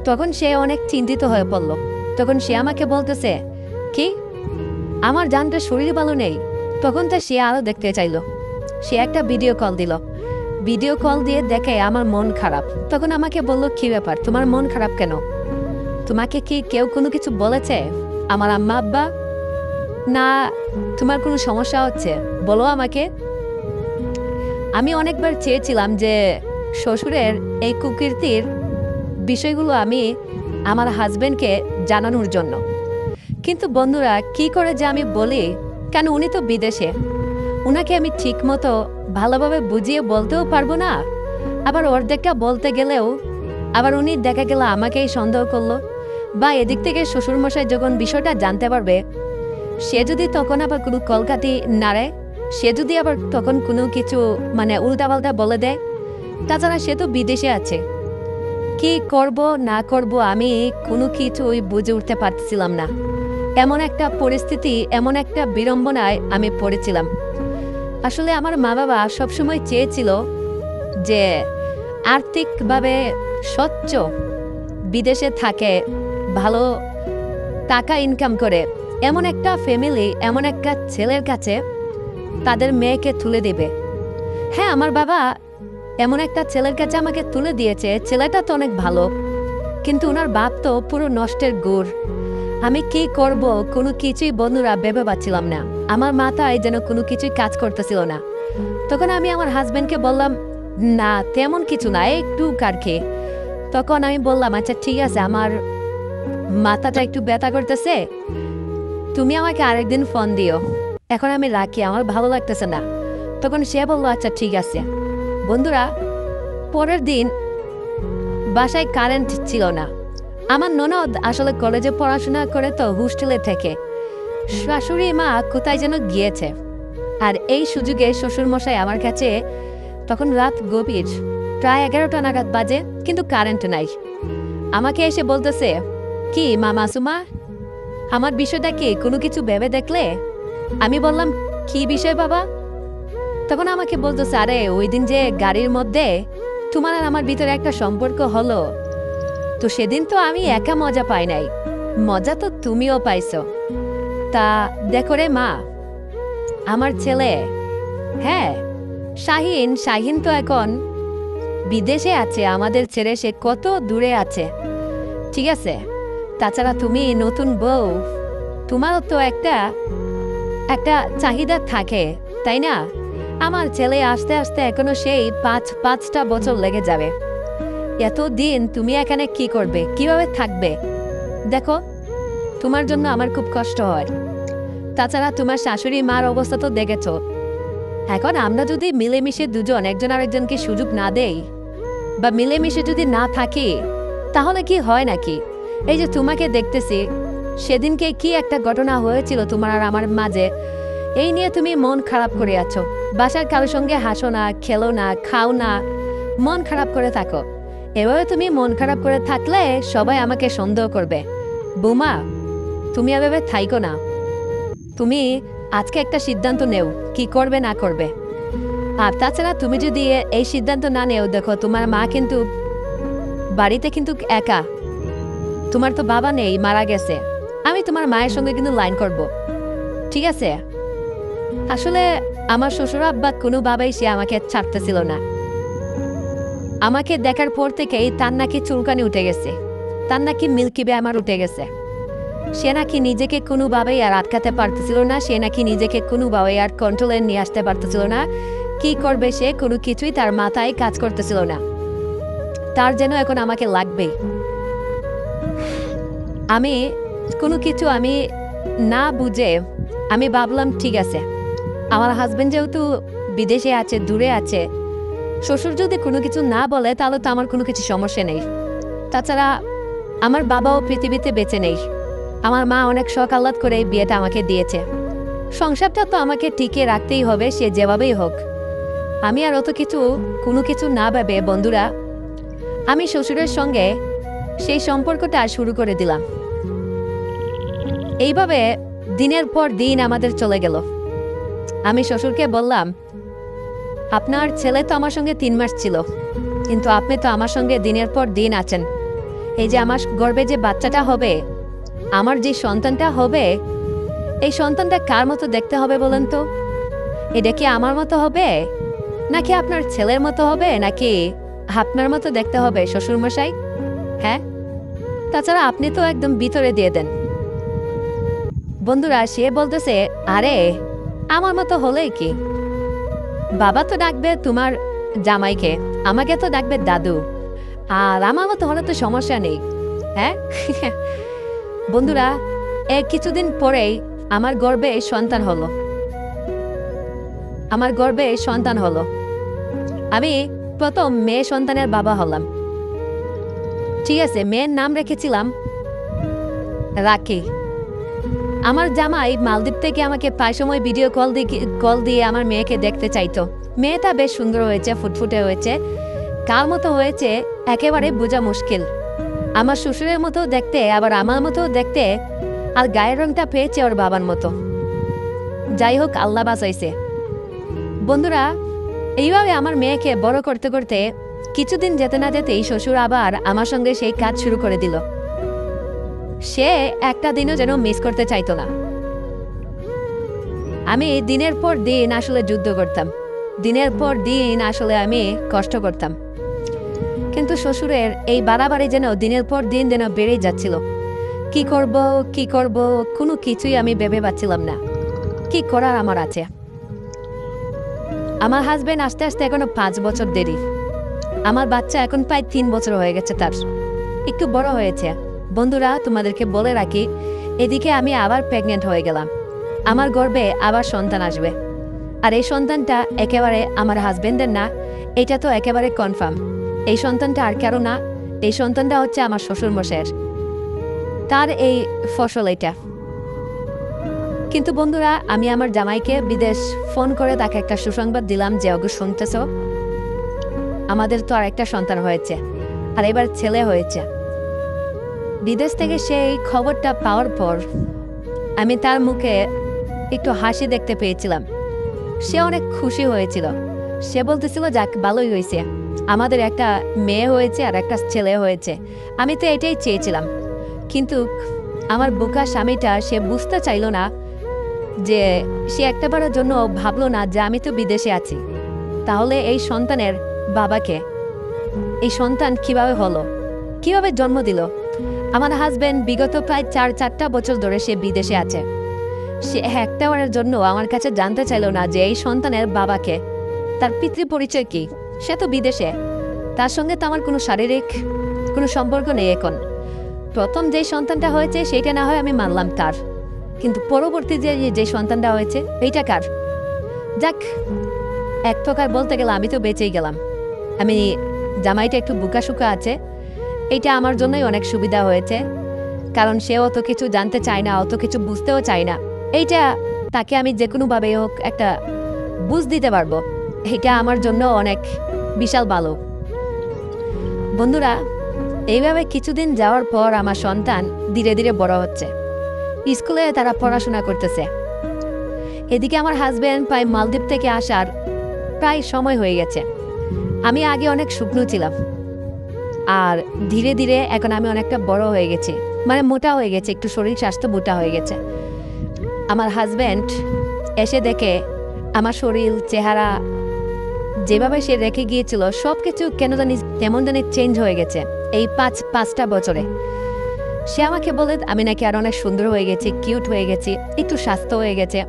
তখন সে অনেক চিন্তিত হয়ে পড়ল। তখন সে আমাকে বলতেছে, কি, আমার জানটা শরীর ভালো নেই? তখন তো সে আরো দেখতে চাইল। সে একটা ভিডিও কল দিল, ভিডিও কল দিয়ে দেখে আমার মন খারাপ। তখন আমাকে বলল, কি ব্যাপার, তোমার মন খারাপ কেন? তোমাকে কি কেউ কোনো কিছু বলেছে? আমার আম্মা আব্বা? না তোমার কোনো সমস্যা হচ্ছে, বলো আমাকে। আমি অনেকবার চেয়েছিলাম যে শ্বশুরের এই কুকীর্তির বিষয়গুলো আমি আমার হাজবেন্ডকে জানানোর জন্য। কিন্তু বন্ধুরা, কি করে যে আমি বলি, কেন উনি তো বিদেশে, উনাকে আমি ঠিক মতো ভালোভাবে বুঝিয়ে বলতেও পারবো না। আবার অর্ধেকটা বলতে গেলেও আবার উনি দেখা গেল আমাকেই সন্দেহ করলো। বা এদিক থেকে শ্বশুরমশাই যখন বিষয়টা জানতে পারবে, সে যদি তখন আবার কোনো কলকাতি নাড়ে, সে যদি আবার তখন কোনো কিছু উল্টাপাল্টা বলে দেয়। তাছাড়া সে তো বিদেশে আছে, কি করব না করব আমি কোনো কিছুই বুঝে উঠতে পারছিলাম না। এমন একটা পরিস্থিতি, এমন একটা বিড়ম্বনায় আমি পড়েছিলাম। আসলে আমার মা বাবা সবসময় চেয়েছিল যে আর্থিকভাবে স্বচ্ছ, বিদেশে থাকে, ভালো টাকা ইনকাম করে এমন একটা ফ্যামিলি, এমন একটা ছেলের কাছে তাদের মেয়েকে তুলে দেবে। হ্যাঁ, আমার বাবা এমন একটা ছেলের কাছে আমাকে তুলে দিয়েছে। ছেলেটা তো অনেক ভালো, কিন্তু ওনার বাপ তো পুরো নষ্টের গুড়। আমি কি করব কোনো কিছুই বন্ধুরা ভেবে পাচ্ছিলাম না। আমার মাথায় যেন কোনো কিছুই কাজ করতেছিল না। তখন আমি আমার হাজব্যান্ডকে বললাম, না তেমন কিছু না, একটু কারখে। তখন আমি বললাম, আচ্ছা ঠিক আছে, আমার মাথাটা একটু ব্যথা করতেছে, তুমি আমাকে আরেকদিন ফোন দিও, এখন আমি রাখি, আমার ভালো লাগতেছে না। তখন সে বললো, আচ্ছা ঠিক আছে। বন্ধুরা, পরের দিন বাসায় কারেন্ট ছিল না। আমার ননদ আসলে কলেজে পড়াশোনা করে তো হোস্টেলে থেকে, শাশুড়ি মা কোথায় যেন গিয়েছে। আর এই সুযোগে শ্বশুরমশাই আমার কাছে, তখন রাত গভীর, প্রায় 11টা নাগাদ বাজে, কিন্তু কারেন্ট নাই। আমাকে এসে বলতেছে, কি মা মাসুমা, আমার বিষয়টা কি কোনো কিছু ভেবে দেখলে? আমি বললাম, কি বিষয় বাবা? তখন আমাকে বলতেছে, আরে ওই দিন যে গাড়ির মধ্যে তোমার আর আমার ভিতরে একটা সম্পর্ক হলো, তো সেদিন তো আমি একা মজা পাই নাই, মজা তো তুমিও পাইছো। তা দেখো রে মা, আমার ছেলে, হ্যাঁ শাহিন তো এখন বিদেশে আছে, আমাদের ছেড়ে সে কত দূরে আছে, ঠিক আছে। তাছাড়া তুমি নতুন বউ, তোমারও তো একটা চাহিদা থাকে, তাই না? আমার ছেলে আস্তে আস্তে এখনো সেই 5টা বছর লেগে যাবে। এতদিন তুমি এখানে কি করবে, কিভাবে থাকবে? দেখো, তোমার জন্য আমার খুব কষ্ট হয়। তাছাড়া তোমার শাশুড়ি মার অবস্থা তো দেখেছ, এখন আমরা যদি মিলেমিশে দুজন একজন আরেকজনকে সুযোগ না দেই বা মিলেমিশে যদি না থাকি তাহলে কি হয় নাকি? এই যে তোমাকে দেখতেছি, সেদিনকে কি একটা ঘটনা হয়েছিল তোমার আর আমার মাঝে, এই নিয়ে তুমি মন খারাপ করে আছো। বাসার কারোর সঙ্গে হাসো না, খেলো না, খাও না, মন খারাপ করে থাকো। এভাবে তুমি মন খারাপ করে থাকলে সবাই আমাকে সন্দেহ করবে। বৌমা, তুমি এভাবে থাইকো না। তুমি আজকে একটা সিদ্ধান্ত নেও কি করবে না করবে। আর তাছাড়া তুমি যদি এই সিদ্ধান্ত না নেও, দেখো তোমার মা কিন্তু বাড়িতে কিন্তু একা, তোমার তো বাবা নেই, মারা গেছে। আমি তোমার মায়ের সঙ্গে কিন্তু লাইন করব, ঠিক আছে? আসলে আমার শ্বশুর আব্বা কোনোভাবেই সে আমাকে ছাড়তেছিল না। আমাকে দেখার পর থেকেই তার নাকি চুলকানি উঠে গেছে, তার নাকি মিল্কি বে আমার উঠে গেছে। সে নাকি নিজেকে কোনোভাবেই আর আটকাতে পারতেছিল না, সে নাকি নিজেকে কোনোভাবেই আর কন্ট্রোলে নিয়ে আসতে পারতেছিল না। কি করবে সে, কোনো কিছুই তার মাথায় কাজ করতেছিল না। তার যেন এখন আমাকে লাগবে। আমি কোনো কিছু আমি না বুঝে আমি ভাবলাম ঠিক আছে, আমার হাজবেন্ড যেহেতু বিদেশে আছে, দূরে আছে, শ্বশুর যদি কোনো কিছু না বলে তাহলে তো আমার কোনো কিছু সমস্যা নেই। তাছাড়া আমার বাবাও পৃথিবীতে বেঁচে নেই। আমার মা অনেক শখ আহ্লাদ করে এই বিয়েটা আমাকে দিয়েছে। সংসারটা তো আমাকে টিকিয়ে রাখতেই হবে, সে যেভাবেই হোক। আমি আর অত কোনো কিছু না ভেবে বন্ধুরা, আমি শ্বশুরের সঙ্গে সেই সম্পর্কটা শুরু করে দিলাম। এইভাবে দিনের পর দিন আমাদের চলে গেল। আমি শ্বশুরকে বললাম, আপনার ছেলে তো আমার সঙ্গে 3 মাস ছিল, কিন্তু আপনি তো আমার সঙ্গে দিনের পর দিন আছেন। এই যে আমার গর্ভে যে বাচ্চাটা হবে, আমার যে সন্তানটা হবে, এই সন্তানটা কার মতো দেখতে হবে বলেন তো? এটা কি আমার মতো হবে, নাকি আপনার ছেলের মতো হবে, নাকি আপনার মতো দেখতে হবে শ্বশুরমশাই? হ্যাঁ, তাছাড়া আপনি তো একদম ভিতরে দিয়ে দেন। বন্ধুরা, সে বলতেছে, আরে আমার মতো হলেই কি, বাবা তো ডাকবে তোমার জামাইকে, আমাকে তো ডাকবে দাদু, আর আমার মতো হলে তো সমস্যা নেই। হ্যাঁ বন্ধুরা, কিছুদিন পরেই আমার গর্ভে সন্তান হলো। আমার গর্ভে সন্তান হলো। আমি প্রথম মেয়ে সন্তানের বাবা হলাম। ঠিক আছে, মেয়ের নাম রেখেছিলাম রাখি। আমার জামাই মালদ্বীপ থেকে আমাকে প্রায় সময় ভিডিও কল দিয়ে আমার মেয়েকে দেখতে চাইতো। মেয়েটা বেশ সুন্দর হয়েছে, ফুটফুটে হয়েছে, কার মতো হয়েছে একেবারে বোঝা মুশকিল। আমার শ্বশুরের মতো দেখতে, আবার আমার মতো দেখতে, আর গায়ের রংটা পেয়েছে ওর বাবার মতো। যাই হোক, আল্লাহ বাঁচাইছে। বন্ধুরা, এইভাবে আমার মেয়েকে বড় করতে করতে কিছুদিন যেতে না যেতেই শ্বশুর আবার আমার সঙ্গে সেই কাজ শুরু করে দিল। সে একটা দিনও যেন মিস করতে চাইতো না। আমি দিনের পর দিন আসলে যুদ্ধ করতাম, দিনের পর দিন আসলে আমি কষ্ট করতাম, কিন্তু শ্বশুরের এই বাড়াবাড়ি যেন দিনের পর দিন যেন বেড়েই যাচ্ছিল। কি করব কোনো কিছুই আমি ভেবে পাচ্ছিলাম না। কি করার আমার আছে? আমার হাজবেন্ড আস্তে আস্তে এখনো 5 বছর দেরি। আমার বাচ্চা এখন প্রায় 3 বছর হয়ে গেছে, তার একটু বড় হয়েছে। বন্ধুরা, তোমাদেরকে বলে রাখি, এদিকে আমি আবার প্রেগনেন্ট হয়ে গেলাম। আমার গর্ভে আবার সন্তান আসবে, আর এই সন্তানটা একেবারে আমার হাজবেন্ডের না, এটা তো একেবারে কনফার্ম। এই সন্তানটা আর কারো না, এই সন্তানটা হচ্ছে আমার শ্বশুরমশাইয়ের, তার এই ফসল এটা। কিন্তু বন্ধুরা, আমি আমার জামাইকে বিদেশ ফোন করে তাকে একটা সুসংবাদ দিলাম যে, ওগো শুনতেছ, আমাদের তো আর একটা সন্তান হয়েছে, আর এবার ছেলে হয়েছে। বিদেশ থেকে সেই খবরটা পাওয়ার পর আমি তার মুখে একটু হাসি দেখতে পেয়েছিলাম। সে অনেক খুশি হয়েছিল। সে বলতেছিল, যাক ভালোই হয়েছে, আমাদের একটা মেয়ে হয়েছে আর একটা ছেলে হয়েছে, আমি তো এটাই চেয়েছিলাম। কিন্তু আমার বোকা স্বামীটা, সে বুঝতে চাইল না যে, সে একটাবারের জন্য ভাবলো না যে আমি তো বিদেশে আছি, তাহলে এই সন্তানের বাবাকে, এই সন্তান কিভাবে হলো, কিভাবে জন্ম দিল। আমার হাজবেন্ড বিগত প্রায় 4টা বছর ধরে সে বিদেশে আছে। সে একটাবারের জন্য আমার কাছে জানতে চাইল না যে এই সন্তানের বাবাকে, তার পিতৃ পরিচয় কি। সে তো বিদেশে, তার সঙ্গে তো আমার কোনো শারীরিক কোনো সম্পর্ক নেই। এখন প্রথম যে সন্তানটা হয়েছে সেইটা না হয় আমি মানলাম তার, কিন্তু পরবর্তী যে সন্তানটা হয়েছে এইটা কার? যাক, এক প্রকার বলতে গেলে আমি তো বেঁচেই গেলাম। আমি জামাইটা একটু বুকাশুকা আছে, এইটা আমার জন্যই অনেক সুবিধা হয়েছে, কারণ সে অত কিছু জানতে চায় না, অত কিছু বুঝতেও চায় না। এইটা তাকে আমি যে কোনোভাবে হোক একটা বুঝ দিতে পারবো, এটা আমার জন্য অনেক বিশাল ভালো। বন্ধুরা, এইভাবে কিছুদিন যাওয়ার পর আমার সন্তান ধীরে ধীরে বড় হচ্ছে, স্কুলে তারা পড়াশোনা করতেছে। এদিকে আমার হাজব্যান্ড প্রায় মালদ্বীপ থেকে আসার প্রায় সময় হয়ে গেছে। আমি আগে অনেক শুকনো ছিলাম, আর ধীরে ধীরে এখন আমি অনেকটা বড় হয়ে গেছি, মানে মোটা হয়ে গেছে, একটু শরীর স্বাস্থ্য মোটা হয়ে গেছে। আমার হাজব্যান্ড এসে দেখে আমার শরীর চেহারা যেভাবে সে রেখে গিয়েছিল সব কিছু কেন জানি কেমন জানি চেঞ্জ হয়ে গেছে এই পাঁচটা বছরে। সে আমাকে বলে আমি নাকি আর অনেক সুন্দর হয়ে গেছি, কিউট হয়ে গেছি, একটু স্বাস্থ্য হয়ে গেছে।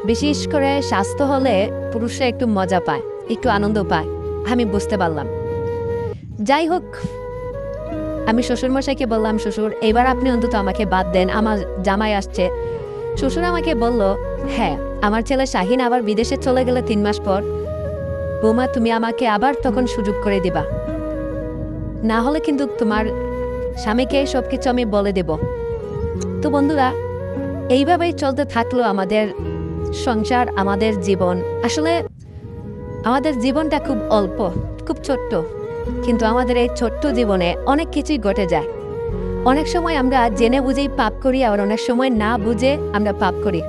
বিশেষ করে স্বাস্থ্য হলে পুরুষরা একটু মজা পায়, একটু আনন্দ পায়, আমি বুঝতে পারলাম। যাই হোক, আমি শ্বশুরমশাইকে বললাম, শ্বশুর এবার আপনি অন্তত আমাকে বাদ দেন, আমার জামাই আসছে। শ্বশুর আমাকে বলল, হ্যাঁ আমার ছেলে শাহিন আবার বিদেশে চলে গেলে 3 মাস পর বৌমা তুমি আমাকে আবার তখন সুযোগ করে দিবা, না হলে কিন্তু তোমার স্বামীকে সবকিছু আমি বলে দেব। তো বন্ধুরা, এইভাবেই চলতে থাকলো আমাদের সংসার, আমাদের জীবন। আসলে আমাদের জীবনটা খুব অল্প, খুব ছোট্ট, কিন্তু আমাদের এই ছোট্ট জীবনে অনেক কিছুই ঘটে যায়। অনেক সময় আমরা জেনে বুঝেই পাপ করি, আবার অনেক সময় না বুঝে আমরা পাপ করি।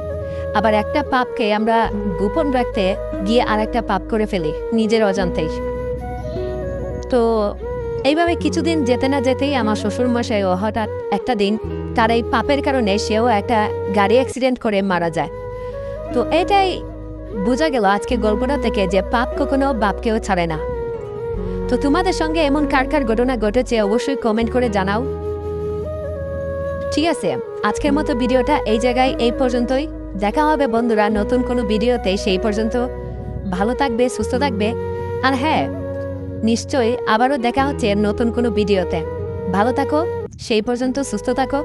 আবার একটা পাপকে আমরা গোপন রাখতে গিয়ে আর একটা পাপ করে ফেলি নিজের অজান্তেই। তো এইভাবে কিছুদিন যেতে না যেতেই আমার শ্বশুরমশাইও হঠাৎ একটা দিন তার এই পাপের কারণে সেও একটা গাড়ি অ্যাক্সিডেন্ট করে মারা যায়। তো এটাই বোঝা গেল আজকে গল্পটা থেকে যে পাপ কখনো বাপকেও ছাড়ে না। তো তোমাদের সঙ্গে এমন কার কার ঘটনা ঘটেছে অবশ্যই কমেন্ট করে জানাও। ঠিক আছে, আজকের মতো ভিডিওটা এই জায়গায় এই পর্যন্তই। দেখা হবে বন্ধুরা নতুন কোনো ভিডিওতে, সেই পর্যন্ত ভালো থাকবে, সুস্থ থাকবে। আর হ্যাঁ, নিশ্চয়ই আবারও দেখা হচ্ছে নতুন কোনো ভিডিওতে। ভালো থাকো, সেই পর্যন্ত সুস্থ থাকো,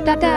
টাটা।